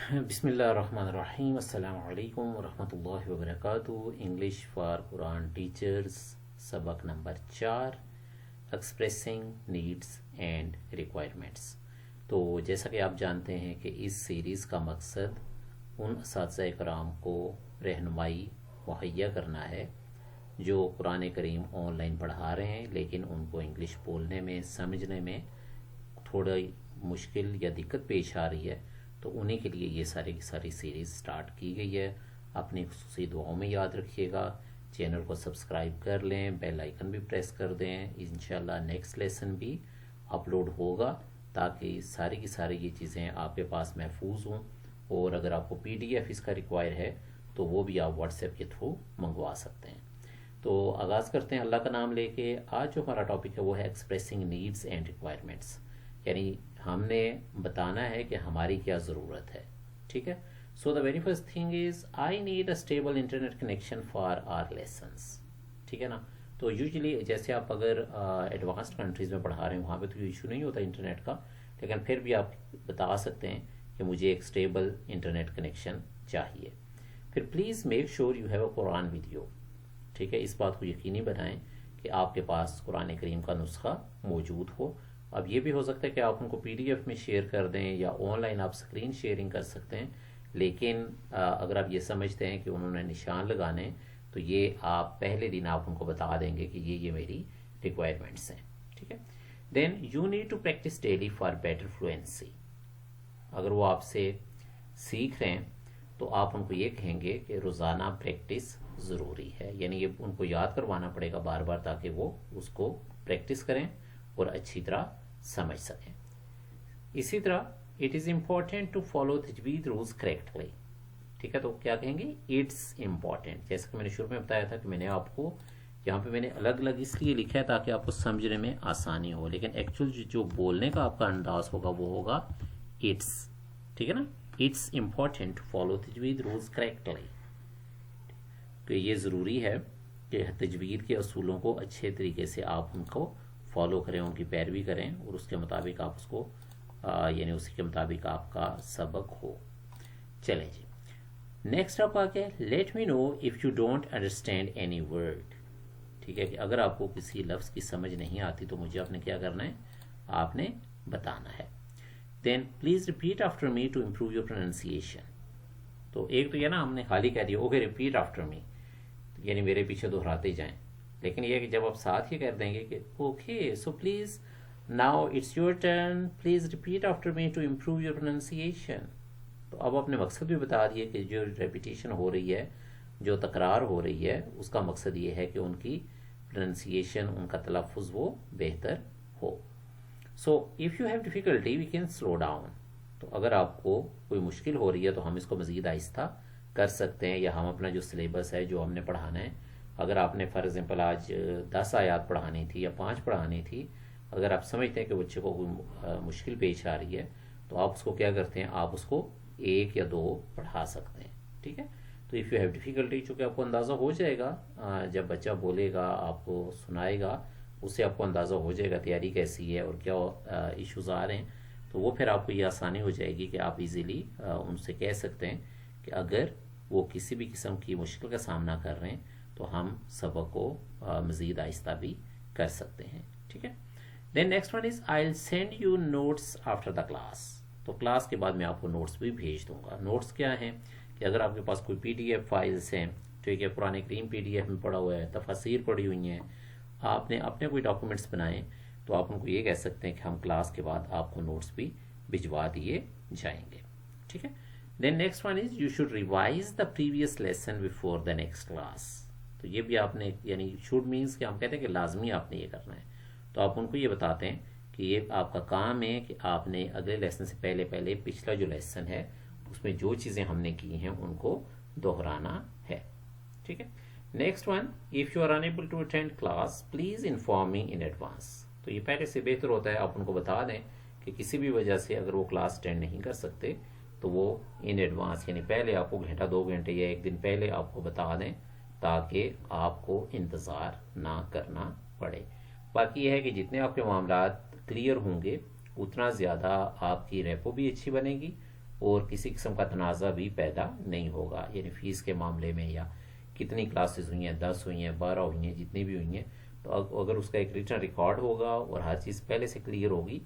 بسم اللہ الرحمن الرحیم، السلام علیکم ورحمۃ اللہ وبرکاتہ۔ انگلش فار قرآن ٹیچرز، سبق number 4، expressing needs and requirements. تو جیسا کہ آپ جانتے ہیں کہ اس سیریز کا مقصد ان اساتذہ کرام کو رہنمائی مہیا کرنا ہے جو قرآن کریم آن لائن پڑھا رہے ہیں، لیکن ان کو انگلش بولنے میں سمجھنے میں تھوڑا مشکل یا دقت پیش آ رہی ہے، تو انہیں کے لیے یہ ساری کی ساری سیریز سٹارٹ کی گئی ہے۔ اپنی خصوصی دعاؤں میں یاد رکھیے گا، چینل کو سبسکرائب کر لیں، بیل آئیکن بھی پریس کر دیں۔ انشاءاللہ نیکسٹ لیسن بھی اپلوڈ ہوگا تاکہ ساری کی ساری یہ چیزیں آپ کے پاس محفوظ ہوں، اور اگر آپ کو پی ڈی ایف اس کا ریکوائر ہے تو وہ بھی آپ واٹس ایپ کے تھرو منگوا سکتے ہیں۔ تو آغاز کرتے ہیں اللہ کا نام لے کے۔ آج جو ہمارا ٹاپک ہے وہ ہے ایکسپریسنگ نیڈس اینڈ ریکوائرمنٹس، یعنی ہم نے بتانا ہے کہ ہماری کیا ضرورت ہے، ٹھیک ہے۔ So the very first thing is I need a stable internet connection for our lessons, ٹھیک ہے نا۔ تو یوزلی جیسے آپ اگر ایڈوانسڈ کنٹریز میں پڑھا رہے ہیں وہاں پہ تو ایشو نہیں ہوتا انٹرنیٹ کا، لیکن پھر بھی آپ بتا سکتے ہیں کہ مجھے ایک اسٹیبل انٹرنیٹ کنیکشن چاہیے۔ پھر please make sure you have a Quran video, ٹھیک ہے۔ اس بات کو یقینی بنائیں کہ آپ کے پاس قرآن کریم کا نسخہ موجود ہو۔ اب یہ بھی ہو سکتا ہے کہ آپ ان کو پی ڈی ایف میں شیئر کر دیں یا آن لائن آپ اسکرین شیئرنگ کر سکتے ہیں، لیکن اگر آپ یہ سمجھتے ہیں کہ انہوں نے نشان لگانے تو یہ آپ پہلے دن آپ ان کو بتا دیں گے کہ یہ میری ریکوائرمنٹس ہیں، ٹھیک ہے۔ Then you need to practice daily for better fluency. اگر وہ آپ سے سیکھ رہے ہیں تو آپ ان کو یہ کہیں گے کہ روزانہ پریکٹس ضروری ہے، یعنی یہ ان کو یاد کروانا پڑے گا بار بار تاکہ وہ اس کو پریکٹس کریں اور اچھی طرح سمجھ سکیں۔ اسی طرح it is important to follow تجوید رولز کریکٹلی، ٹھیک ہے۔ تو کیا کہیں گے؟ اٹس امپورٹینٹ، جیسے کہ میں نے شروع میں بتایا تھا کہ میں نے آپ کو یہاں پہ میں نے الگ الگ اس لیے لکھا ہے تاکہ آپ کو سمجھنے میں آسانی ہو، لیکن ایکچوئل جو بولنے کا آپ کا انداز ہوگا وہ ہوگا اٹس، ٹھیک ہے نا۔ اٹس امپورٹینٹ ٹو فالو تجوید رولز کریکٹلی، تو یہ ضروری ہے کہ تجوید کے اصولوں کو اچھے طریقے سے آپ ان کو فالو کریں، ان کی پیروی کریں، اور اس کے مطابق آپ اس کو یعنی اسی کے مطابق آپ کا سبق ہو۔ چلیں جی، نیکسٹ آپ آ گیا let me know if you don't understand any word, ٹھیک ہے کہ اگر آپ کو کسی لفظ کی سمجھ نہیں آتی تو مجھے آپ نے کیا کرنا ہے، آپ نے بتانا ہے۔ Then please repeat after me to improve your pronunciation. تو ایک تو یہ نا ہم نے خالی کہہ دیا اوکے ریپیٹ آفٹر می، یعنی میرے پیچھے دہراتے جائیں، لیکن یہ کہ جب آپ ساتھ ہی کر دیں گے کہ okay so please now it's your turn please repeat after me to improve your pronunciation, تو اب اپنے مقصد بھی بتا دیے کہ جو ریپیٹیشن ہو رہی ہے، جو تکرار ہو رہی ہے، اس کا مقصد یہ ہے کہ ان کی پروننسیشن، ان کا تلفظ وہ بہتر ہو۔ So if you have difficulty we can slow down, تو اگر آپ کو کوئی مشکل ہو رہی ہے تو ہم اس کو مزید آہستہ کر سکتے ہیں، یا ہم اپنا جو سلیبس ہے جو ہم نے پڑھانا ہے، اگر آپ نے فار ایگزامپل آج 10 آیات پڑھانی تھی یا 5 پڑھانی تھی، اگر آپ سمجھتے ہیں کہ بچے کو کوئی مشکل پیش آ رہی ہے تو آپ اس کو کیا کرتے ہیں، آپ اس کو 1 یا 2 پڑھا سکتے ہیں، ٹھیک ہے۔ تو اف یو ہیو ڈیفیکلٹی، چونکہ آپ کو اندازہ ہو جائے گا جب بچہ بولے گا آپ کو سنائے گا، اس سے آپ کو اندازہ ہو جائے گا تیاری کیسی ہے اور کیا ایشوز آ رہے ہیں، تو وہ پھر آپ کو یہ آسانی ہو جائے گی کہ آپ ایزیلی ان سے کہہ سکتے ہیں کہ اگر وہ کسی بھی قسم کی مشکل کا سامنا کر رہے ہیں تو ہم سبق کو مزید آہستہ بھی کر سکتے ہیں، ٹھیک ہے۔ Then next one is I will send you notes after the class, تو کلاس کے بعد میں آپ کو نوٹس بھی بھیج دوں گا۔ نوٹس کیا ہیں کہ اگر آپ کے پاس کوئی پی ڈی ایف فائلس ہیں، ٹھیک ہے، قرآن کریم پی ڈی ایف میں پڑا ہوا ہے، تفاسیر پڑھی ہوئی ہیں، آپ نے اپنے کوئی ڈاکومنٹس بنائیں تو آپ ان کو یہ کہہ سکتے ہیں کہ ہم کلاس کے بعد آپ کو نوٹس بھی بھجوا دیے جائیں گے، ٹھیک ہے۔ Then next one is you should revise the previous lesson before the next class, تو یہ بھی آپ نے یعنی شوڈ مینس کہ ہم کہتے ہیں کہ لازمی آپ نے یہ کرنا ہے، تو آپ ان کو یہ بتاتے ہیں کہ یہ آپ کا کام ہے کہ آپ نے اگلے لیسن سے پہلے پچھلا جو لیسن ہے اس میں جو چیزیں ہم نے کی ہیں ان کو دہرانا ہے، ٹھیک ہے۔ Next one if you are unable to attend class please inform me in advance, تو یہ پہلے سے بہتر ہوتا ہے آپ ان کو بتا دیں کہ کسی بھی وجہ سے اگر وہ کلاس اٹینڈ نہیں کر سکتے تو وہ ان ایڈوانس یعنی پہلے آپ کو گھنٹہ 2 گھنٹے یا 1 دن پہلے آپ کو بتا دیں تاکہ آپ کو انتظار نہ کرنا پڑے۔ باقی یہ ہے کہ جتنے آپ کے معاملات کلیئر ہوں گے اتنا زیادہ آپ کی ریپو بھی اچھی بنے گی اور کسی قسم کا تنازع بھی پیدا نہیں ہوگا، یعنی فیس کے معاملے میں یا کتنی کلاسز ہوئی ہیں، 10 ہوئی ہیں، 12 ہوئی ہیں، جتنی بھی ہوئی ہیں، تو اگر اس کا ایک ریٹن ریکارڈ ہوگا اور ہر چیز پہلے سے کلیئر ہوگی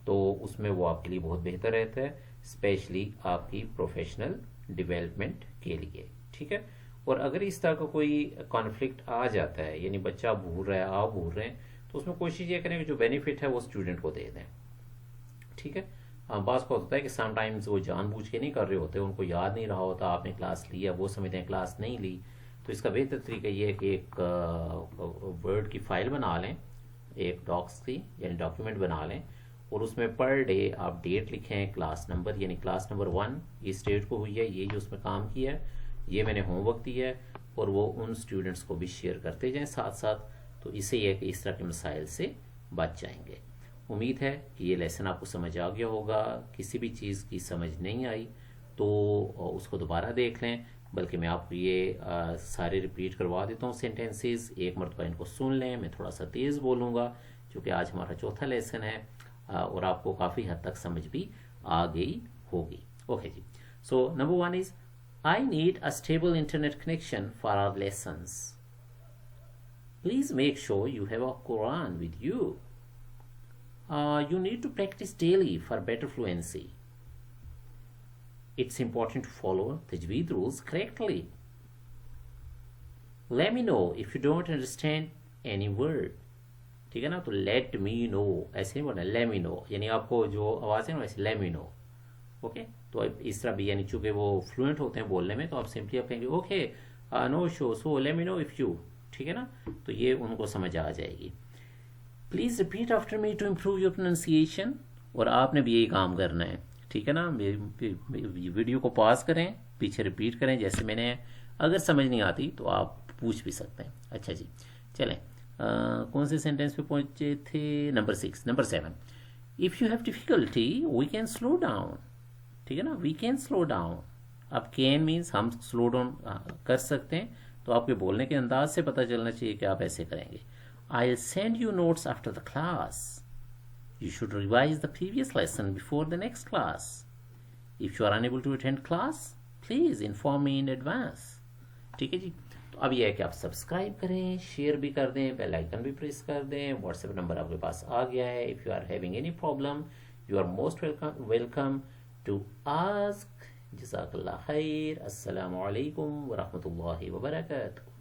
تو اس میں وہ آپ کے لیے بہت بہتر رہتا ہے، اسپیشلی آپ کی پروفیشنل ڈیولپمنٹ کے لیے. ٹھیک ہے. اور اگر اس طرح کا کوئی کانفلکٹ آ جاتا ہے، یعنی بچہ بھول رہا ہے، آپ بھول رہے ہیں، تو اس میں کوشش یہ کریں کہ جو بینیفٹ ہے وہ اسٹوڈنٹ کو دے دیں. ٹھیک ہے. بعض کو ہوتا ہے کہ سم ٹائمز وہ جان بوجھ کے نہیں کر رہے ہوتے، ان کو یاد نہیں رہا ہوتا آپ نے کلاس لیا، وہ سمجھتے ہیں کلاس نہیں لی. تو اس کا بہتر طریقہ یہ ہے کہ ایک ورڈ کی فائل بنا لیں، ایک ڈاکس کی یعنی ڈاکیومنٹ بنا لیں، اور اس میں پر ڈے آپ ڈیٹ لکھیں، کلاس نمبر یعنی کلاس نمبر 1 اس ڈیٹ کو ہوئی ہے، یہ اس میں کام کیا ہے، یہ میں نے ہوم ورک دیا ہے، اور وہ ان اسٹوڈنٹس کو بھی شیئر کرتے جائیں ساتھ ساتھ. تو اس سے یہ ہے کہ اس طرح کے مسائل سے بچ جائیں گے. امید ہے کہ یہ لیسن آپ کو سمجھ آ گیا ہوگا. کسی بھی چیز کی سمجھ نہیں آئی تو اس کو دوبارہ دیکھ لیں، بلکہ میں آپ کو یہ سارے ریپیٹ کروا دیتا ہوں سینٹینسز. ایک مرتبہ ان کو سن لیں، میں تھوڑا سا تیز بولوں گا کیونکہ آج ہمارا چوتھا لیسن ہے، اور آپ کو کافی حد تک سمجھ بھی آ گئی ہوگی. اوکے جی. So number 1 is I need a stable internet connection for our lessons. Please make sure you have a Quran with you. You need to practice daily for better fluency. It's important to follow Tajweed rules correctly. Let me know if you don't understand any word. ٹھیک ہے نا. تو let me know ایسے نہیں بولنا، let me know یعنی آپ کو جو آواز ہے نا ویسے let me know. اوکے. تو اس طرح بھی یعنی چونکہ وہ فلوئنٹ ہوتے ہیں بولنے میں، تو آپ سمپلی آپ کہیں گے okay no show so let me know if you. ٹھیک ہے نا. تو یہ ان کو سمجھ آ جائے گی. Please repeat after me to improve your pronunciation. اور آپ نے بھی یہی کام کرنا ہے. ٹھیک ہے نا. ویڈیو کو پاز کریں، پیچھے ریپیٹ کریں جیسے میں نے. اگر سمجھ نہیں آتی تو آپ پوچھ بھی سکتے ہیں. اچھا جی چلیں. کون سے سینٹینس پہ پہنچے تھے؟ Number 7. If you have difficulty we can slow down. ٹھیک ہے نا. We can slow down. اب کین مینس ہم سلو ڈاؤن کر سکتے ہیں، تو آپ کے بولنے کے انداز سے پتہ چلنا چاہیے کہ آپ ایسے کریں گے. I'll send you notes after the class. You should revise the previous lesson before the next class. If you are unable to attend class, please inform me in advance. ٹھیک ہے جی. تو اب یہ ہے کہ آپ سبسکرائب کریں، شیئر بھی کر دیں، بیل آئیکن بھی پریس کر دیں. واٹس ایپ نمبر آپ کے پاس آ گیا ہے. If you are having any problem, you are most welcome to ask. جزاک اللہ خیر. السلام علیکم ورحمۃ اللہ وبرکاتہ.